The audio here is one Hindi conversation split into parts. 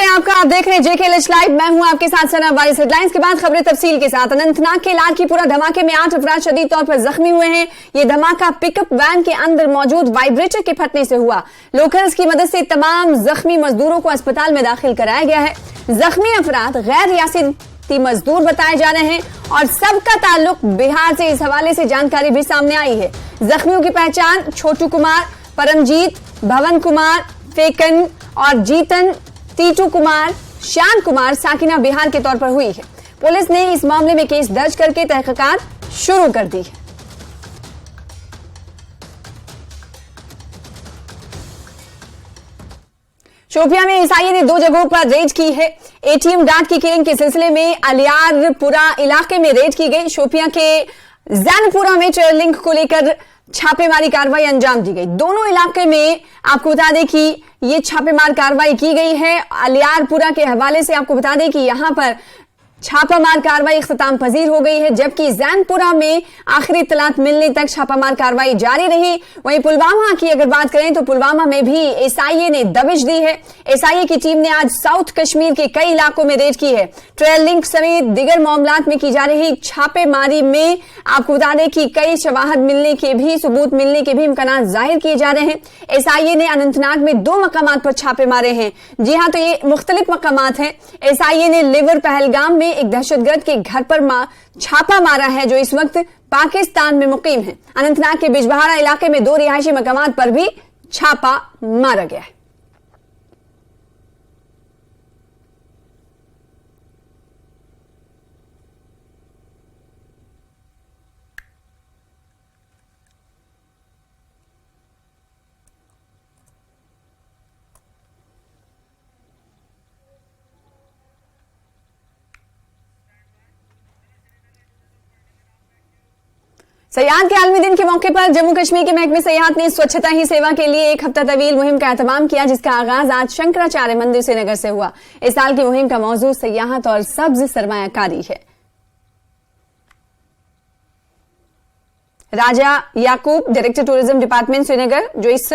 हैं आपका, आप देख रहे हैं जेके लाइव। मैं हूं आपके साथ सना वाइस। हेडलाइंस के बाद खबरें तफसील के साथ। अनंतनाग के लालकीपुरा धमाके में 8 अफराद शदीद तौर पर जख्मी हुए हैं। ये धमाका पिकअप वैन के अंदर मौजूद वाइब्रेटर के फटने से हुआ। लोकल्स की मदद से तमाम जख्मी मजदूरों को अस्पताल में दाखिल कराया गया है। जख्मी अफराद गैर रियासती मजदूर बताए जा रहे हैं और सबका ताल्लुक बिहार से। इस हवाले से जानकारी भी सामने आई है। जख्मियों की पहचान छोटू कुमार, परमजीत, भवन कुमार, फेकन और जीतन, टीटू कुमार, शान कुमार साकिना बिहार के तौर पर हुई है। पुलिस ने इस मामले में केस दर्ज करके तहकीकात शुरू कर दी है। शोपियां में एसआईए ने 2 जगहों पर रेड की है। एटीएम डाक की किलिंग के सिलसिले में अलियारपुरा इलाके में रेड की गई। शोपियां के जैनपुरा में ट्रेल लिंक को लेकर छापेमारी कार्रवाई अंजाम दी गई। दोनों इलाके में आपको बता दें कि ये छापेमार कार्रवाई की गई है। अलियारपुरा के हवाले से आपको बता दें कि यहां पर छापामार कार्रवाई इख्तिताम पजीर हो गई है, जबकि जैनपुरा में आखिरी इत्तलात मिलने तक छापामार कार्रवाई जारी रही। वहीं पुलवामा की अगर बात करें तो पुलवामा में भी एसआईए ने दबिश दी है। एसआईए की टीम ने आज साउथ कश्मीर के कई इलाकों में रेड की है। ट्रेल लिंक समेत दिगर मामलात में की जा रही छापेमारी में आपको बता दें कि कई शवाहद मिलने के भी, सबूत मिलने के भी इम्कान जाहिर किए जा रहे हैं। एसआईए ने अनंतनाग में 2 मकामात पर छापे मारे हैं। जी हां, तो ये मुख्तलिफ मकामात हैं। एसआईए ने लिवर पहलगाम में एक दहशतगर्द के घर पर छापा मारा है जो इस वक्त पाकिस्तान में मुकीम है। अनंतनाग के बिजबहारा इलाके में 2 रिहायशी मकामात पर भी छापा मारा गया है। सयाहत के आलमी दिन के मौके पर जम्मू कश्मीर के महकमे सयाहत ने स्वच्छता ही सेवा के लिए 1 हफ्ता तवील मुहिम का एहतमाम किया, जिसका आगाज आज शंकराचार्य मंदिर श्रीनगर से हुआ। इस साल की मुहिम का मौजू सयाहत और सब्ज सरमायाकारी है। राजा याकूब, डायरेक्टर टूरिज्म डिपार्टमेंट श्रीनगर, जो इस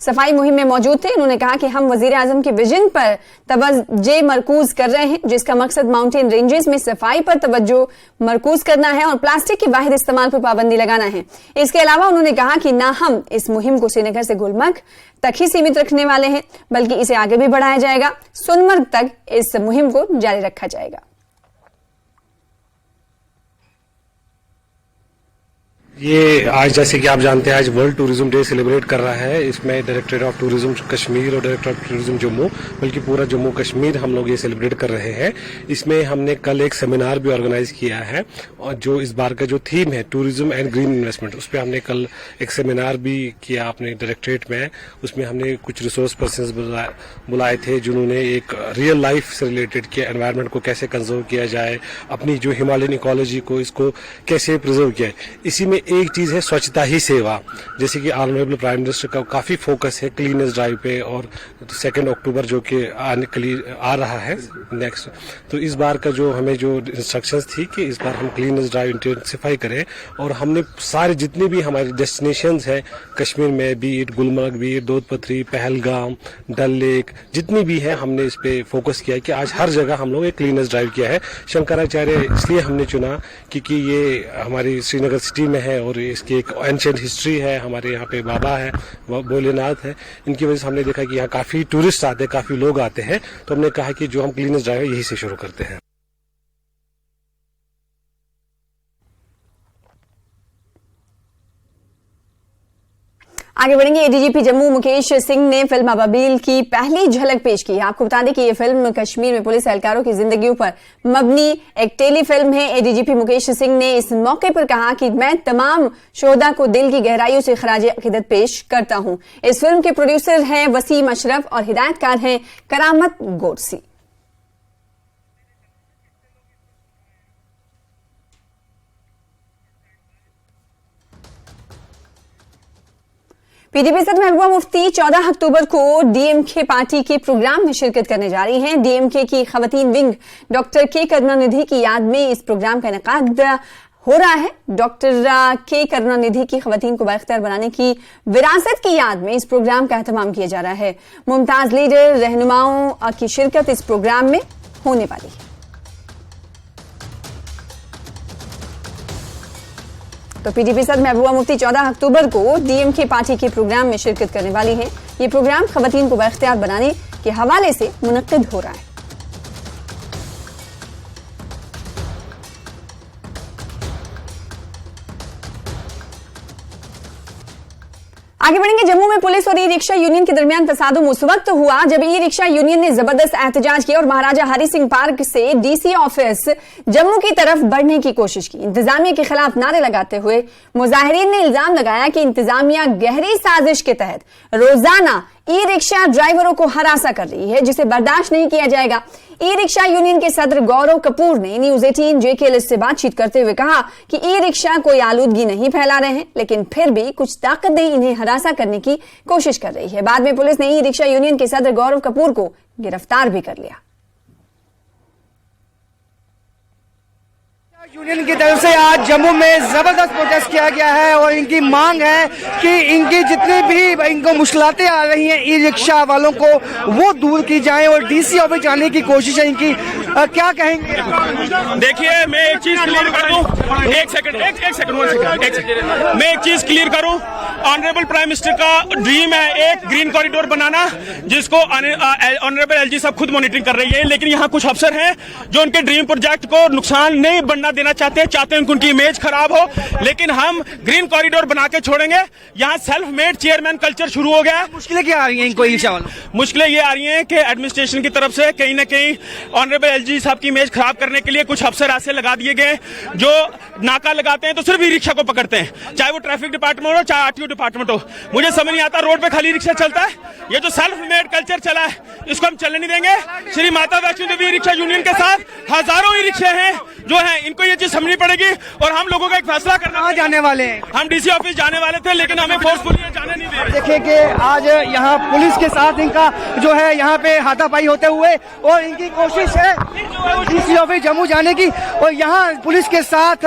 सफाई मुहिम में मौजूद थे, उन्होंने कहा कि हम वजीर आजम के विजन पर तवज्जो मरकूज कर रहे हैं, जिसका मकसद माउंटेन रेंजेस में सफाई पर तवज्जो मरकूज करना है और प्लास्टिक के वाहिद इस्तेमाल पर पाबंदी लगाना है। इसके अलावा उन्होंने कहा कि न हम इस मुहिम को श्रीनगर से गुलमर्ग तक ही सीमित रखने वाले हैं, बल्कि इसे आगे भी बढ़ाया जाएगा। सोनमर्ग तक इस मुहिम को जारी रखा जाएगा। ये आज जैसे कि आप जानते हैं आज वर्ल्ड टूरिज्म डे सेलिब्रेट कर रहा है। इसमें डायरेक्टरेट ऑफ टूरिज्म कश्मीर और डायरेक्टर ऑफ टूरिज्म जम्मू, बल्कि पूरा जम्मू कश्मीर हम लोग ये सेलिब्रेट कर रहे हैं। इसमें हमने कल एक सेमिनार भी ऑर्गेनाइज किया है और जो इस बार का जो थीम है टूरिज्म एंड ग्रीन इन्वेस्टमेंट, उस पर हमने कल एक सेमिनार भी किया अपने डायरेक्टरेट में। उसमें हमने कुछ रिसोर्स पर्सन्स बुलाए थे जिन्होंने एक रियल लाइफ से रिलेटेड के एनवायरनमेंट को कैसे कंजर्व किया जाए, अपनी जो हिमालयन इकोलॉजी को इसको कैसे प्रिजर्व किया है। इसी में एक चीज है स्वच्छता ही सेवा, जैसे कि ऑनरेबल प्राइम मिनिस्टर का काफी फोकस है क्लीनेस ड्राइव पे, और 2 अक्टूबर जो कि आ रहा है नेक्स्ट, तो इस बार का जो हमें जो इंस्ट्रक्शंस थी कि इस बार हम क्लीनेस ड्राइव इंटेंसिफाई करें। और हमने सारे जितने भी हमारे डेस्टिनेशंस है कश्मीर में, be it Gulmarg, be it Doodhpathri, Pahalgam, Dal lake, जितनी भी है हमने इस पे फोकस किया है कि आज हर जगह हम लोग एक क्लीनेस ड्राइव किया है। शंकराचार्य इसलिए हमने चुना क्योंकि ये हमारी श्रीनगर सिटी में है और इसकी एक एंशिएंट हिस्ट्री है। हमारे यहाँ पे बाबा है, भोलेनाथ है, इनकी वजह से हमने देखा कि यहाँ काफी टूरिस्ट आते हैं, काफी लोग आते हैं, तो हमने कहा कि जो हम क्लीनेस ड्राइव है यही से शुरू करते हैं। आगे बढ़ेंगे। एडीजीपी जम्मू मुकेश सिंह ने फिल्म अबाबील की पहली झलक पेश की है। आपको बता दें कि यह फिल्म कश्मीर में पुलिस एहलकारों की जिंदगियों पर मबनी एक टेली फिल्म है। एडीजीपी मुकेश सिंह ने इस मौके पर कहा कि मैं तमाम शोहदा को दिल की गहराइयों से खराज अकीदत पेश करता हूं। इस फिल्म के प्रोड्यूसर हैं वसीम अशरफ और हिदायतकार हैं करामत गोडसी। पीडीपी सदर महबूबा मुफ्ती 14 अक्टूबर को डीएमके पार्टी के प्रोग्राम में शिरकत करने जा रही हैं। डीएमके की खवातीन विंग डॉक्टर के करुणानिधि की याद में इस प्रोग्राम का इनेकाद हो रहा है। डॉक्टर के करुणानिधि की खवातीन को बाइख्तियार बनाने की विरासत की याद में इस प्रोग्राम का एहतमाम किया जा रहा है। मुमताज लीडर रहनुमाओं की शिरकत इस प्रोग्राम में होने वाली है। तो पीडीपी सदर महबूबा मुफ्ती 14 अक्टूबर को डीएमके पार्टी के प्रोग्राम में शिरकत करने वाली है। ये प्रोग्राम खवातीन को बाइख्तियार बनाने के हवाले से मुनक्किद हो रहा है। आगे बढ़ेंगे। जम्मू में पुलिस और ई रिक्शा यूनियन के दरमियान तसादुम उस वक्त हुआ जब ई रिक्शा यूनियन ने जबरदस्त एहतजाज किया और महाराजा हरि सिंह पार्क से डीसी ऑफिस जम्मू की तरफ बढ़ने की कोशिश की। इंतजामिया के खिलाफ नारे लगाते हुए मुजाहिरीन ने इल्जाम लगाया कि इंतजामिया गहरी साजिश के तहत रोजाना ई रिक्शा ड्राइवरों को हरासा कर रही है, जिसे बर्दाश्त नहीं किया जाएगा। ई रिक्शा यूनियन के सदर गौरव कपूर ने न्यूज 18 JKL से बातचीत करते हुए कहा कि ई रिक्शा कोई आलूदगी नहीं फैला रहे हैं, लेकिन फिर भी कुछ ताकतें इन्हें हरासा करने की कोशिश कर रही है। बाद में पुलिस ने ई रिक्शा यूनियन के सदर गौरव कपूर को गिरफ्तार भी कर लिया। यूनियन की तरफ से आज जम्मू में जबरदस्त प्रोटेस्ट किया गया है और इनकी मांग है कि इनकी जितनी भी इनको मुश्किलातें आ रही हैं ई रिक्शा वालों को वो दूर की जाए और डीसी ऑफिस जाने की कोशिश है इनकी। क्या कहेंगे? देखिए, मैं एक चीज क्लियर कर दूं। एक सेकंड मैं एक चीज क्लियर करूं। ऑनरेबल प्राइम मिनिस्टर का ड्रीम है एक ग्रीन कॉरिडोर बनाना, जिसको ऑनरेबल एलजी साहब खुद मॉनिटरिंग कर रही है, लेकिन यहाँ कुछ अफसर हैं जो उनके ड्रीम प्रोजेक्ट को नुकसान नहीं बनना देना चाहते हैं कि उनकी इमेज खराब हो। लेकिन हम ग्रीन कॉरिडोर बना के छोड़ेंगे। यहाँ सेल्फ मेड चेयरमैन कल्चर शुरू हो गया। मुश्किलें क्या आ रही हैं इनको ई रिक्शा वालों? मुश्किलें ये आ रही हैं कि एडमिनिस्ट्रेशन की तरफ से कहीं ना कहीं ऑनरेबल एलजी साहब की इमेज खराब करने के लिए कुछ अफसर ऐसे लगा दिए गए जो नाका लगाते हैं तो सिर्फ ई रिक्शा को पकड़ते हैं, चाहे वो ट्रैफिक डिपार्टमेंट हो चाहे आरटीओ डिपार्टमेंट हो। मुझे समझ नहीं आता, रोड पे खाली रिक्शा चलता है। ये जो सेल्फ मेड कल्चर चला है इसको हम चलने नहीं देंगे। श्री माता वैष्णो देवी रिक्शा यूनियन के साथ हजारों ई रिक्शे हैं जो हैं, इनको ये चीज समझनी पड़ेगी और हम लोगों का एक फैसला करना। जाने वाले हैं हम डीसी ऑफिस जाने वाले थे, लेकिन हमें फोर्सफुली जाने नहीं दे रहे। देखिए कि आज यहाँ पुलिस के साथ इनका जो है यहाँ पे हाथापाई होते हुए और इनकी कोशिश है डीसी ऑफिस जम्मू जाने की और यहाँ पुलिस के साथ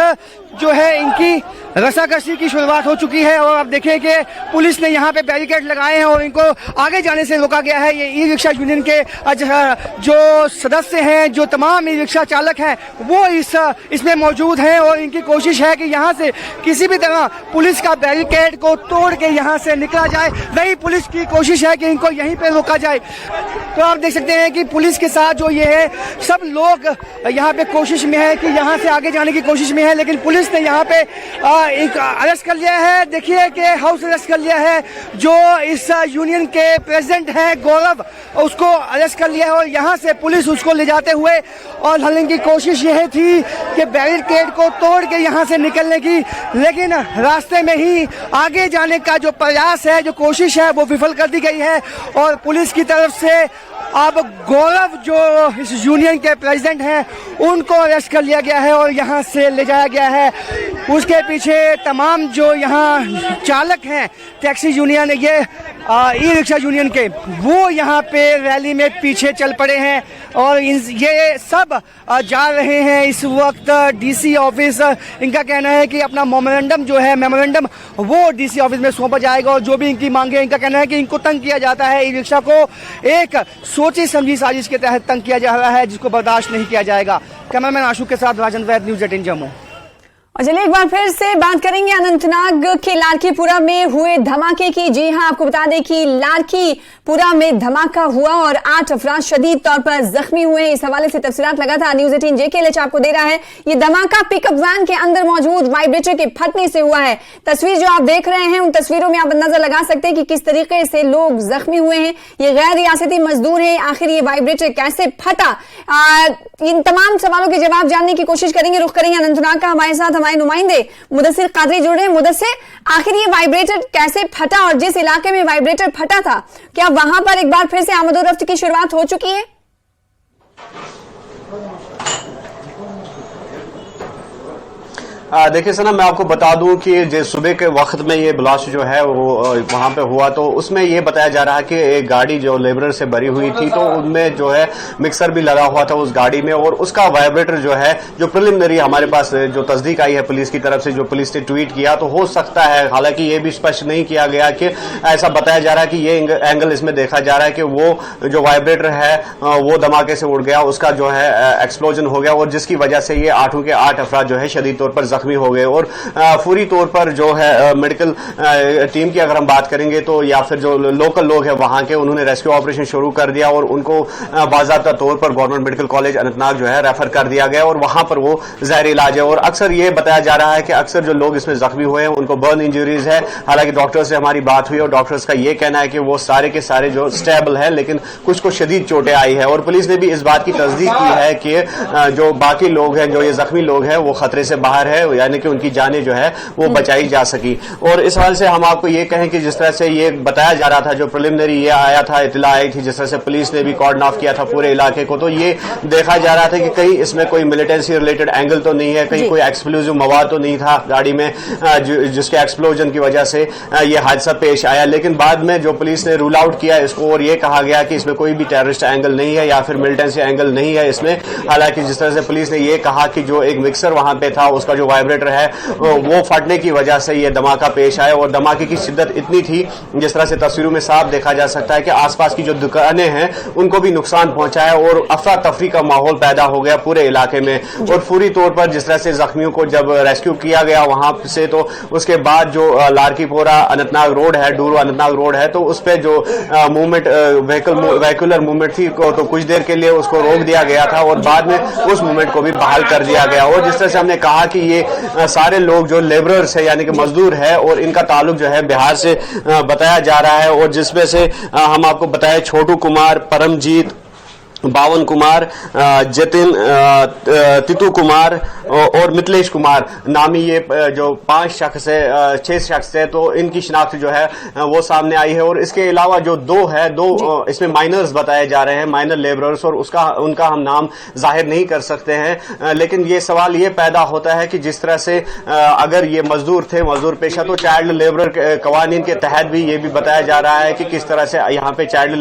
जो है इनकी रसाकशी की शुरुआत हो चुकी है। और आप देखिए कि पुलिस ने यहाँ पे बैरिकेड लगाए हैं और इनको आगे जाने से रोका गया है। ये ई रिक्शा यूनियन के जो सदस्य हैं, जो तमाम ई रिक्शा चालक हैं, वो इसमें मौजूद हैं और इनकी कोशिश है कि यहाँ से किसी भी तरह पुलिस का बैरिकेड को तोड़ के यहाँ से निकला जाए। वही पुलिस की कोशिश है कि इनको यहीं पे रोका जाए। तो आप देख सकते हैं कि पुलिस के साथ जो ये है सब लोग यहाँ पे कोशिश में है कि यहाँ से आगे जाने की कोशिश में है, लेकिन पुलिस ने यहाँ पे एक अरेस्ट कर लिया है। देखिए कि हाउस अरेस्ट कर लिया है जो इस यूनियन के प्रेसिडेंट हैं गौरव, उसको अरेस्ट कर लिया है और यहाँ से पुलिस उसको ले जाते हुए और हलने की कोशिश यह थी कि बैरिकेड को तोड़ के यहाँ से निकलने की, लेकिन रास्ते में ही आगे जाने का जो प्रयास है, जो कोशिश है, वो विफल कर दी गई है और पुलिस की तरफ से अब गौरव जो इस यूनियन के प्रेसिडेंट हैं उनको अरेस्ट कर लिया गया है और यहाँ से ले जाया गया है। उसके पीछे तमाम जो यहाँ चालक हैं टैक्सी यूनियन, ये ई रिक्शा यूनियन के, वो यहाँ पे रैली में पीछे चल पड़े हैं और ये सब जा रहे हैं इस वक्त डीसी ऑफिस। इनका कहना है कि अपना मेमोरेंडम वो डीसी ऑफिस में सौंपा जाएगा और जो भी इनकी मांगे, इनका कहना है कि इनको तंग किया जाता है, ई रिक्शा को एक सोची समझी साजिश के तहत तंग किया जा रहा है जिसको बर्दाश्त नहीं किया जाएगा। कैमरामैन आशुक के साथ राजन वैद, न्यूज 18 जम्मू। और चलिए एक बार फिर से बात करेंगे अनंतनाग के लाड़कीपुरा में हुए धमाके की। जी हां, आपको बता दें कि लाड़कीपुरा में धमाका हुआ और 8 अफराद शदीद तौर पर जख्मी हुए। इस हवाले से तफसीलात लगातार न्यूज 18 JKL आपको दे रहा है। ये धमाका पिकअप वैन के अंदर मौजूद वाइब्रेटर के फटने से हुआ है। तस्वीर जो आप देख रहे हैं, उन तस्वीरों में आप अंदाजा लगा सकते हैं कि किस तरीके से लोग जख्मी हुए हैं। ये गैर रियासती मजदूर हैं, आखिर ये वाइब्रेटर कैसे फटा? इन तमाम सवालों के जवाब जानने की कोशिश करेंगे। रुख करेंगे अनंतनाग का। हमारे साथ हमारे नुमाइंदे मुदस्सिर कादरी जुड़ रहे हैं। मुदस्सिर, आखिर ये वाइब्रेटर कैसे फटा और जिस इलाके में वाइब्रेटर फटा था, क्या वहां पर एक बार फिर से आमदोरफ्त की शुरुआत हो चुकी है? देखिए सना, मैं आपको बता दूं कि सुबह के वक्त में ये ब्लास्ट जो है वो वहां पे हुआ, तो उसमें ये बताया जा रहा है कि एक गाड़ी जो लेबरर से भरी हुई थी, तो उनमें जो है मिक्सर भी लगा हुआ था उस गाड़ी में, और उसका वाइब्रेटर जो है, जो प्रिलिमिनरी हमारे पास जो तस्दीक आई है पुलिस की तरफ से, जो पुलिस ने ट्वीट किया, तो हो सकता है, हालांकि ये भी स्पष्ट नहीं किया गया कि ऐसा बताया जा रहा है कि ये एंगल इसमें देखा जा रहा है कि वो जो वाइब्रेटर है वो धमाके से उड़ गया, उसका जो है एक्सप्लोजन हो गया, और जिसकी वजह से ये 8 के 8 अफराद जो है शदीद तौर पर जख्मी हो गए। और फौरी तौर पर जो है मेडिकल टीम की अगर हम बात करेंगे तो, या फिर जो लोकल लोग हैं वहां के, उन्होंने रेस्क्यू ऑपरेशन शुरू कर दिया और उनको बाज़ाब्ता तौर पर गवर्नमेंट मेडिकल कॉलेज अनंतनाग जो है रेफर कर दिया गया, और वहां पर वो ज़ाहिर इलाज है। और अक्सर ये बताया जा रहा है कि अक्सर जो लोग इसमें जख्मी हुए हैं उनको बर्न इंजरीज है। हालांकि डॉक्टर से हमारी बात हुई और डॉक्टर्स का ये कहना है कि वो सारे के सारे जो स्टेबल है, लेकिन कुछ को शदीद चोटें आई है। और पुलिस ने भी इस बात की तस्दीक की है कि जो बाकी लोग हैं, जो ये जख्मी लोग हैं, वो खतरे से बाहर है, यानी कि उनकी जानें जो है वो बचाई जा सकी। और इस हाल से हम आपको ये कहें कि जिस तरह से ये बताया जा रहा था, जो प्रिलिमिनरी ये आया था, इतला आई थी, जिस तरह से पुलिस ने भी कॉर्डन ऑफ किया था पूरे इलाके को, तो ये देखा जा रहा था कि कहीं इसमें कोई मिलिटेंसी रिलेटेड एंगल तो नहीं है, कहीं कोई एक्सप्लोजिव मवाद तो नहीं था गाड़ी में जिसके एक्सप्लोजन की वजह से ये हादसा पेश आया। लेकिन बाद में जो पुलिस ने रूल आउट किया इसको, और ये कहा गया कि इसमें कोई भी टेररिस्ट एंगल नहीं है या फिर मिलिटेंसी एंगल नहीं है इसमें। हालांकि जिस तरह से पुलिस ने ये कहा कि जो एक मिक्सर वहां पे था, उसका जो वाइब्रेटर है वो फटने की वजह से ये धमाका पेश आया, और धमाके की शिद्दत इतनी थी, जिस तरह से तस्वीरों में साफ देखा जा सकता है कि आसपास की जो दुकानें हैं उनको भी नुकसान पहुंचा है, और अफरा तफरी का माहौल पैदा हो गया पूरे इलाके में। और फौरी तौर पर जिस तरह से जख्मियों को जब रेस्क्यू किया गया वहां से, तो उसके बाद जो लारकीपोरा अनंतनाग रोड है, डूरो अनंतनाग रोड है, तो उस पर जो मूवमेंट व्हीकुलर मूवमेंट थी, तो कुछ देर के लिए उसको रोक दिया गया था, और बाद में उस मूवमेंट को भी बहाल कर दिया गया। और जिस तरह से हमने कहा कि ये सारे लोग जो लेबरर्स है, यानी कि मजदूर है, और इनका ताल्लुक जो है बिहार से बताया जा रहा है, और जिसमें से हम आपको बताएं छोटू कुमार, परमजीत, बावन कुमार, जतिन, तितू कुमार और मिथिलेश कुमार नामी ये जो 5 शख्स है, 6 शख्स है, तो इनकी शिनाख्त जो है वो सामने आई है। और इसके अलावा जो दो इसमें माइनर्स बताए जा रहे हैं, माइनर लेबरर्स, और उनका हम नाम जाहिर नहीं कर सकते हैं। लेकिन ये सवाल ये पैदा होता है कि जिस तरह से अगर ये मजदूर थे, मजदूर पेशा, तो चाइल्ड लेबर कवानीन के तहत भी ये भी बताया जा रहा है कि किस तरह से यहाँ पे चाइल्ड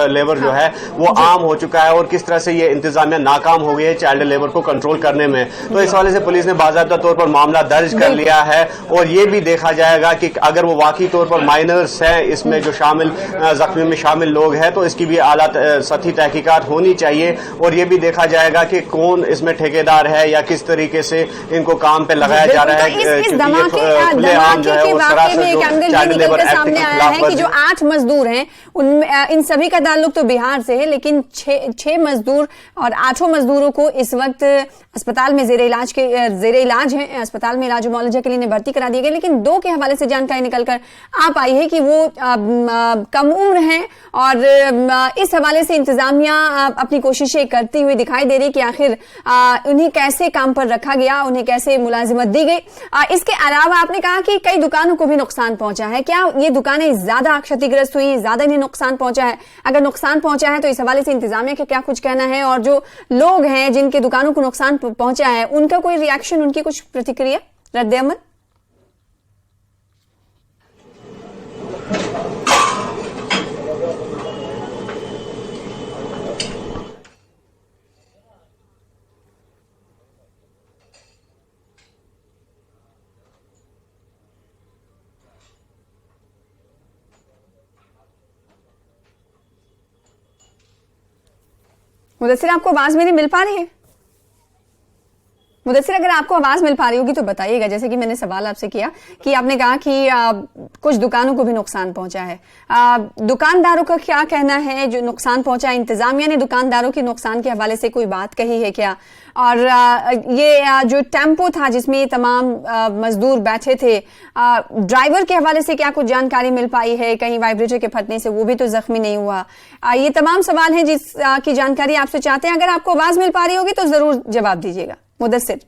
लेबर जो है वो आम हो चुका है, और किस तरह से ये इंतजामिया नाकाम हो गई है चाइल्ड लेबर को कंट्रोल करने में। तो इस हवाले से पुलिस ने बाज़ाब्ता तौर पर मामला दर्ज कर लिया है, और ये भी देखा जाएगा कि अगर वो वाकई तौर पर माइनर्स हैं, इसमें जो शामिल जख्मियों में शामिल लोग हैं, तो इसकी भी आला सतही तहकीकात होनी चाहिए, और ये भी देखा जाएगा कि कौन इसमें ठेकेदार है या किस तरीके से इनको काम पे लगाया जा रहा है। इस धमाके के वाकये में एक एंगल ये निकल कर सामने आया है कि जो 8 मजदूर हैं, उनमें इन सभी का ताल्लुक तो बिहार से है, लेकिन 6 मजदूर और 8 मजदूरों को इस वक्त अस्पताल में जेरे इलाज है, अस्पताल में इलाज मुआवजा के लिए भर्ती करा दिए गए। लेकिन 2 के हवाले से जानकारी निकलकर आप आई है कि वो कम उम्र हैं, और इस हवाले से इंतजामिया अपनी कोशिशें करती हुई दिखाई दे रही कि आखिर उन्हें कैसे काम पर रखा गया, उन्हें कैसे मुलाजिमत दी गई। इसके अलावा आपने कहा कि कई दुकानों को भी नुकसान पहुंचा है। क्या ये दुकानें ज्यादा क्षतिग्रस्त हुई, ज्यादा इन्हें नुकसान पहुंचा है? अगर नुकसान पहुंचा है तो इस हवाले से इंतजामिया का क्या कुछ कहना है, और जो लोग हैं जिनके दुकानों को नुकसान पहुंचा है, उनका कोई रिएक्शन, उनकी कुछ प्रतिक्रिया, रद्द-ए-अमल? मुदस्सिर, आपको आवाज मेरी मिल पा रही है? मुदस्सिर, अगर आपको आवाज मिल पा रही होगी तो बताइएगा। जैसे कि मैंने सवाल आपसे किया कि आपने कहा कि कुछ दुकानों को भी नुकसान पहुंचा है, दुकानदारों का क्या कहना है जो नुकसान पहुंचा? इंतजामिया ने दुकानदारों के नुकसान के हवाले से कोई बात कही है क्या? और ये जो टेम्पो था जिसमें ये तमाम मजदूर बैठे थे, ड्राइवर के हवाले से क्या कुछ जानकारी मिल पाई है? कहीं वाइब्रेटर के फटने से वो भी तो जख्मी नहीं हुआ? ये तमाम सवाल हैं जिसकी जानकारी आपसे चाहते हैं। अगर आपको आवाज मिल पा रही होगी तो जरूर जवाब दीजिएगा। मुदस्सिर,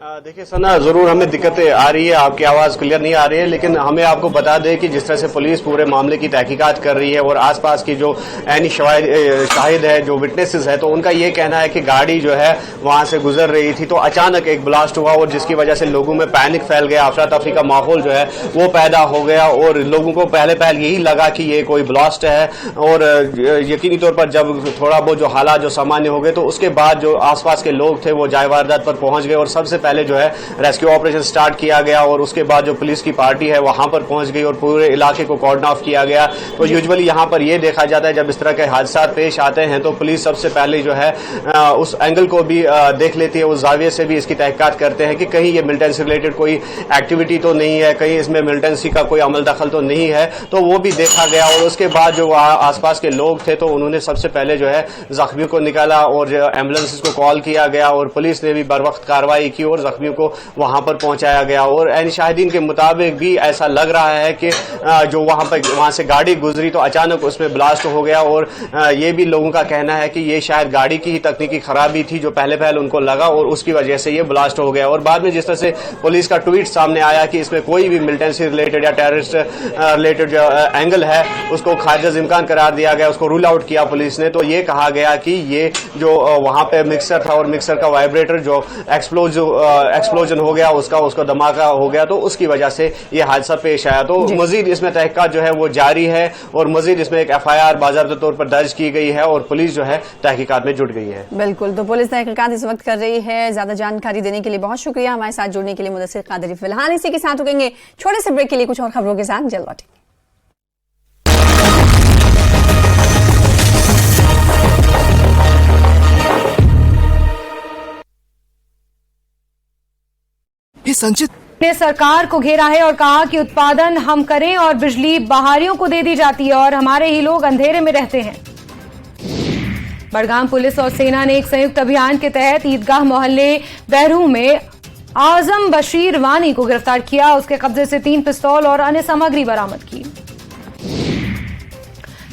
देखिए सना, जरूर हमें दिक्कतें आ रही है, आपकी आवाज क्लियर नहीं आ रही है, लेकिन हमें आपको बता दें कि जिस तरह से पुलिस पूरे मामले की तहकीकात कर रही है और आसपास की जो ऐनी शाहिद है, जो विटनेसेस है, तो उनका ये कहना है कि गाड़ी जो है वहां से गुजर रही थी तो अचानक एक ब्लास्ट हुआ और जिसकी वजह से लोगों में पैनिक फैल गया, अफरा तफरी का माहौल जो है वो पैदा हो गया और लोगों को पहले यही लगा कि ये कोई ब्लास्ट है। और यकीनी तौर पर जब थोड़ा बहुत जो हालात जो सामान्य हो गए तो उसके बाद जो आसपास के लोग थे वो जाए वारदात पर पहुंच गए और सबसे पहले जो है रेस्क्यू ऑपरेशन स्टार्ट किया गया और उसके बाद जो पुलिस की पार्टी है वहां पर पहुंच गई और पूरे इलाके को कॉर्डन ऑफ किया गया। तो यूजुअली यहां पर यह देखा जाता है जब इस तरह के हादसा पेश आते हैं तो पुलिस सबसे पहले जो है उस एंगल को भी देख लेती है, उस जाविये से भी इसकी तहकीकात करते हैं कि कहीं ये मिलिटेंसी रिलेटेड कोई एक्टिविटी तो नहीं है, कहीं इसमें मिलिटेंसी का कोई अमल दखल तो नहीं है, तो वो भी देखा गया। और उसके बाद जो आसपास के लोग थे तो उन्होंने सबसे पहले जो है जख्मियों को निकाला और एम्बुलेंस को कॉल किया गया और पुलिस ने भी बर वक्त कार्रवाई की और जख्मियों को वहां पर पहुंचाया गया। और ऐनी शाहिदीन के मुताबिक भी ऐसा लग रहा है कि जो वहां से गाड़ी गुजरी तो अचानक उसमें ब्लास्ट हो गया और ये भी लोगों का कहना है कि ये शायद गाड़ी की ही तकनीकी खराबी थी जो पहले उनको लगा और उसकी वजह से ये ब्लास्ट हो गया। और बाद में जिस तरह से पुलिस का ट्वीट सामने आया कि इसमें कोई भी मिलिटेंसी रिलेटेड या टेररिस्ट रिलेटेड जो एंगल है उसको खारिज इम्कान करार दिया गया, उसको रूल आउट किया पुलिस ने। तो ये कहा गया कि ये जो वहां पे मिक्सर था और मिक्सर का वाइब्रेटर जो एक्सप्लोजन हो गया, उसको धमाका हो गया, तो उसकी वजह से ये हादसा पेश आया। तो मजीद इसमें तहकीकात जो है वो जारी है और मजीद इसमें एक FIR बाज़ाब्ता तौर पर दर्ज की गई है और पुलिस जो है तहकीकात में जुट गई है। बिल्कुल, तो पुलिस तहकीकात इस वक्त कर रही है। ज्यादा जानकारी देने के लिए बहुत शुक्रिया, हमारे साथ जुड़ने के लिए मुदस्सिर कादरी। फिलहाल इसी के साथ रुकेंगे छोटे से ब्रेक के लिए, कुछ और खबरों के साथ जल्द लौटेंगे। संचित ने सरकार को घेरा है और कहा कि उत्पादन हम करें और बिजली बाहरियों को दे दी जाती है और हमारे ही लोग अंधेरे में रहते हैं। बड़गाम पुलिस और सेना ने एक संयुक्त अभियान के तहत ईदगाह मोहल्ले बहरू में आजम बशीर वानी को गिरफ्तार किया। उसके कब्जे से 3 पिस्तौल और अन्य सामग्री बरामद की।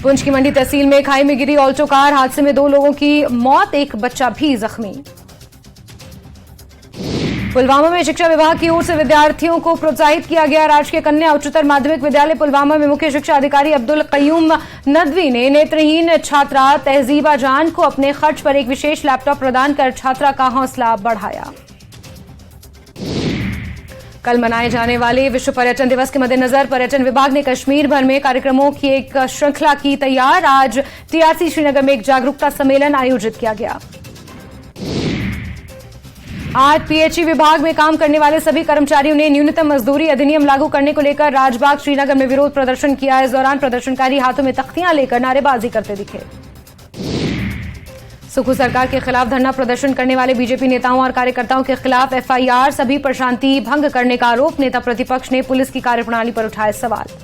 पुंछ की मंडी तहसील में खाई में गिरी ऑल्टो कार, हादसे में 2 लोगों की मौत, एक बच्चा भी जख्मी। पुलवामा में शिक्षा विभाग की ओर से विद्यार्थियों को प्रोत्साहित किया गया। राजकीय कन्या उच्चतर माध्यमिक विद्यालय पुलवामा में मुख्य शिक्षा अधिकारी अब्दुल कयूम नदवी ने नेत्रहीन छात्रा तहजीबा जान को अपने खर्च पर एक विशेष लैपटॉप प्रदान कर छात्रा का हौसला बढ़ाया। कल मनाए जाने वाले विश्व पर्यटन दिवस के मद्देनजर पर्यटन विभाग ने कश्मीर भर में कार्यक्रमों की एक श्रृंखला की तैयार। आज TRC श्रीनगर में एक जागरूकता सम्मेलन आयोजित किया गया। आज PHE विभाग में काम करने वाले सभी कर्मचारियों ने न्यूनतम मजदूरी अधिनियम लागू करने को लेकर राजबाग श्रीनगर में विरोध प्रदर्शन किया। इस दौरान प्रदर्शनकारी हाथों में तख्तियां लेकर नारेबाजी करते दिखे। सुखू सरकार के खिलाफ धरना प्रदर्शन करने वाले बीजेपी नेताओं और कार्यकर्ताओं के खिलाफ FIR, सभी पर शांति भंग करने का आरोप। नेता प्रतिपक्ष ने पुलिस की कार्यप्रणाली पर उठाए सवाल।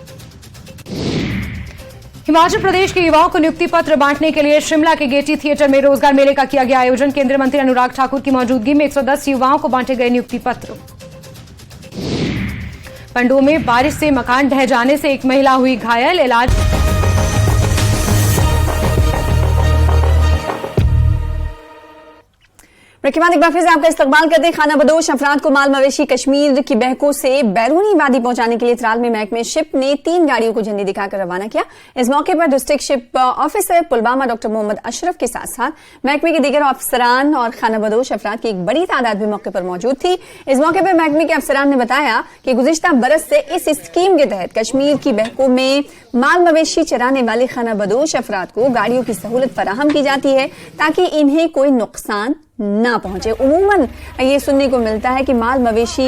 हिमाचल प्रदेश के युवाओं को नियुक्ति पत्र बांटने के लिए शिमला के गेटी थिएटर में रोजगार मेले का किया गया आयोजन। केंद्रीय मंत्री अनुराग ठाकुर की मौजूदगी में 110 युवाओं को बांटे गए नियुक्ति पत्र। पंडोह में बारिश से मकान ढह जाने से एक महिला हुई घायल, इलाज। एक बार फिर से आपका इस्तकबाल करते खाना बदोश अफराद को माल मवेशी कश्मीर की बहकों से बैरूनी वादी पहुंचाने के लिए त्राल में महकमे शिप ने 3 गाड़ियों को झंडी दिखाकर रवाना किया। इस मौके पर district sheep officer Pulwama doctor Mohammad Ashraf के साथ साथ महकमे के दीगर अफसरान और खाना बदोश अफराद की एक बड़ी तादाद भी मौके पर मौजूद थी। इस मौके पर महकमे के अफसरान ने बताया कि गुज़िश्ता बरस से इस स्कीम के तहत कश्मीर की बहकों में माल मवेशी चराने वाले खाना बदोश अफराद को गाड़ियों की सहूलत फराहम की जाती है ताकि इन्हें कोई नुकसान ना पहुंचे। उमूमन ये सुनने को मिलता है कि माल मवेशी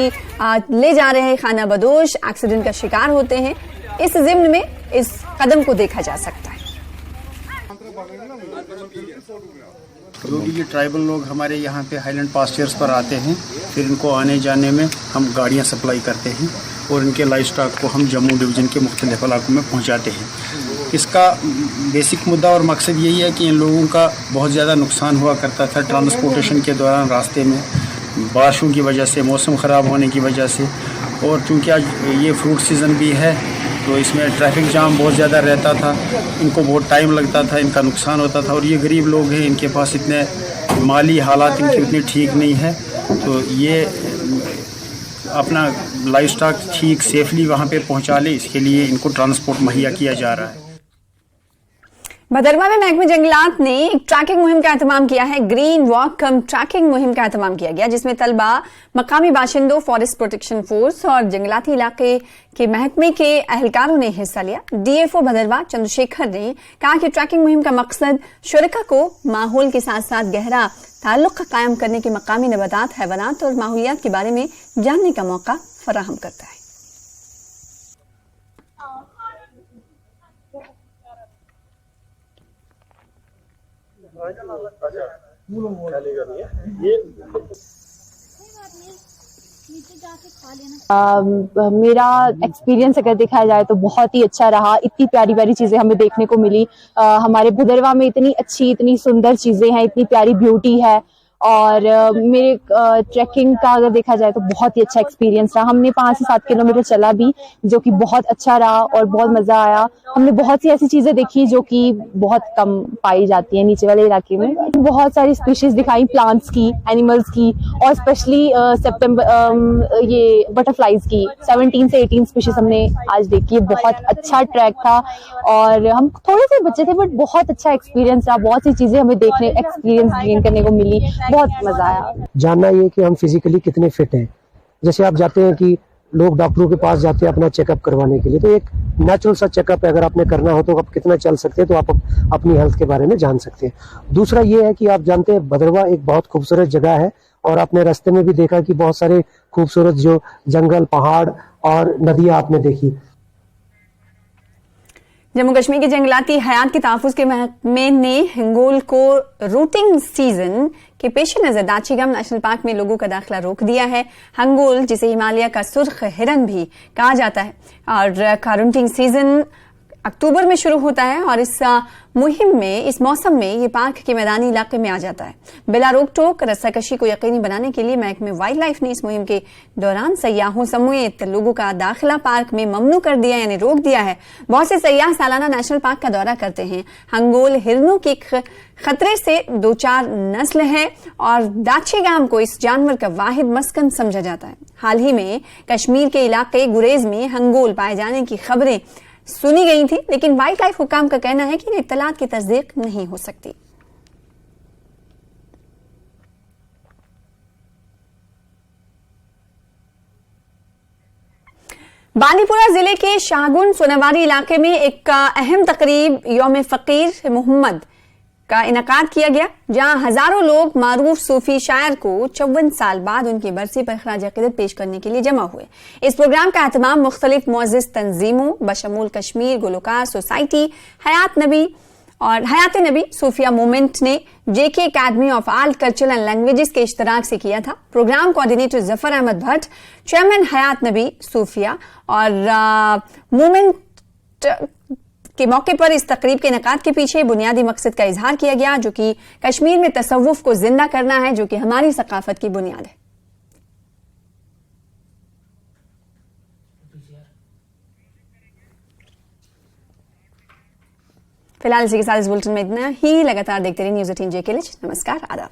ले जा रहे खाना बदोश एक्सीडेंट का शिकार होते हैं। इस ज़िम्न में इस कदम को देखा जा सकता है। जो भी ये ट्राइबल लोग हमारे यहाँ पे हाईलैंड पास्चर्स पर आते हैं, फिर इनको आने जाने में हम गाड़ियाँ सप्लाई करते हैं और इनके लाइफ स्टॉक को हम जम्मू डिवीज़न के मुख्तलिफ इलाकों में पहुँचाते हैं। इसका बेसिक मुद्दा और मकसद यही है कि इन लोगों का बहुत ज़्यादा नुकसान हुआ करता था ट्रांसपोर्टेशन के दौरान, रास्ते में बारिशों की वजह से, मौसम ख़राब होने की वजह से, और चूँकि आज ये फ्रूट सीज़न भी है तो इसमें ट्रैफिक जाम बहुत ज़्यादा रहता था, इनको बहुत टाइम लगता था, इनका नुकसान होता था। और ये गरीब लोग हैं, इनके पास इतने माली हालात इनके उतने ठीक नहीं है, तो ये अपना लाइफ स्टॉक ठीक सेफली वहाँ पे पहुँचा ले, इसके लिए इनको ट्रांसपोर्ट मुहैया किया जा रहा है। भदरवा में महकमे जंगलात ने एक ट्रैकिंग मुहिम का एहतमाम किया है। ग्रीन वॉक कम ट्रैकिंग मुहिम का एहतमाम किया गया, जिसमें तलबा, मकामी बाशिंदों, फॉरेस्ट प्रोटेक्शन फोर्स और जंगलाती इलाके के महकमे के अहलकारों ने हिस्सा लिया। डीएफओ भदरवा चंद्रशेखर ने कहा कि ट्रैकिंग मुहिम का मकसद शुरका को माहौल के साथ साथ गहरा ताल्लुक कायम करने के मकामी नबातात, हैवानात और माहौलियात के बारे में जानने का मौका फराहम करता है। मेरा एक्सपीरियंस अगर देखा जाए तो बहुत ही अच्छा रहा। इतनी प्यारी प्यारी चीजें हमें देखने को मिली। हमारे भदरवा में इतनी अच्छी, इतनी सुंदर चीजें हैं, इतनी प्यारी ब्यूटी है। और मेरे ट्रैकिंग का अगर देखा जाए तो बहुत ही अच्छा एक्सपीरियंस रहा। हमने 5 से 7 किलोमीटर चला भी, जो कि बहुत अच्छा रहा और बहुत मजा आया। हमने बहुत सी ऐसी चीजें देखी जो कि बहुत कम पाई जाती है नीचे वाले इलाके में। बहुत सारी स्पीशीज दिखाई, प्लांट्स की, एनिमल्स की, और स्पेशली ये बटरफ्लाईज की 17 से 18 स्पीशीज हमने आज देखी। बहुत अच्छा ट्रैक था और हम थोड़े से बच्चे थे, बट बहुत अच्छा एक्सपीरियंस रहा। बहुत सी चीजें हमें देखने, एक्सपीरियंस गेन करने को मिली। बहुत मजा आया। जानना ये कि हम फिजिकली कितने फिट हैं। जैसे आप जाते हैं कि लोग डॉक्टरों के पास जाते हैं अपना चेकअप करवाने के लिए, तो एक नेचुरल सा चेकअप है। अगर आपने करना हो तो आप कितना चल सकते हैं, तो आप अपनी हेल्थ के बारे में जान सकते हैं। दूसरा ये है कि आप जानते हैं भदरवा एक बहुत खूबसूरत जगह है, और आपने रास्ते में भी देखा कि बहुत सारे खूबसूरत जो जंगल, पहाड़ और नदियां आपने देखी। जम्मू कश्मीर के जंगलाती हयात के तहफ़्फ़ुज़ के महकमे ने हिंगोल को रूटिंग सीजन के पेश नजर दाचीगम नेशनल पार्क में लोगों का दाखिला रोक दिया है। हंगोल, जिसे हिमालय का सुर्ख हिरन भी कहा जाता है, और का रूटिंग सीजन अक्टूबर में शुरू होता है, और इस मुहिम में, इस मौसम में ये पार्क के मैदानी इलाके में आ जाता है। बिला रोक टोक रस्साकशी को यकीनी बनाने के लिए महकमे वाइल्ड लाइफ ने इस मुहिम के दौरान सयाहों समेत लोगों का दाखिला पार्क में ममनू कर दिया, यानी रोक दिया है। बहुत से सयाह सालाना नेशनल पार्क का दौरा करते हैं। हंगोल हिरनों की खतरे से 2-4 नस्ल है, और दाचीगाम को इस जानवर का वाहिद मस्कन समझा जाता है। हाल ही में कश्मीर के इलाके गुरेज में हंगोल पाए जाने की खबरें सुनी गई थी, लेकिन वाइल्ड लाइफ हुकाम का कहना है कि इन इत्तलात की तस्दीक नहीं हो सकती। बांदीपुरा जिले के शाहगुन सोनावारी इलाके में एक अहम तकरीब यौम फकीर मोहम्मद का इनकाद किया गया, जहां हजारों लोग मारूफ सूफी शायर को 54 साल बाद उनकी बरसी पर खराज अकीदत पेश करने के लिए जमा हुए। इस प्रोग्राम का एहतमाम मुख्तलिफ मुअज़्ज़िज़ तंजीमों बशमूल कश्मीर गुलकार सोसाइटी, हयात नबी सूफिया मूवमेंट ने JK academy of art culture and languages के इश्तराक से किया था। Programme coordinator Zafar Ahmad Bhat, chairman Hayat Nabi Sufia और मूवमेंट के मौके पर इस तकरीब के इनेकाद के पीछे बुनियादी मकसद का इजहार किया गया, जो कि कश्मीर में तसव्वुफ को जिंदा करना है, जो कि हमारी सकाफत की बुनियाद है। फिलहाल इसी के साथ इस बुलेटिन में इतना ही। लगातार देखते रहिए न्यूज़ 18 JK। नमस्कार, आदाब।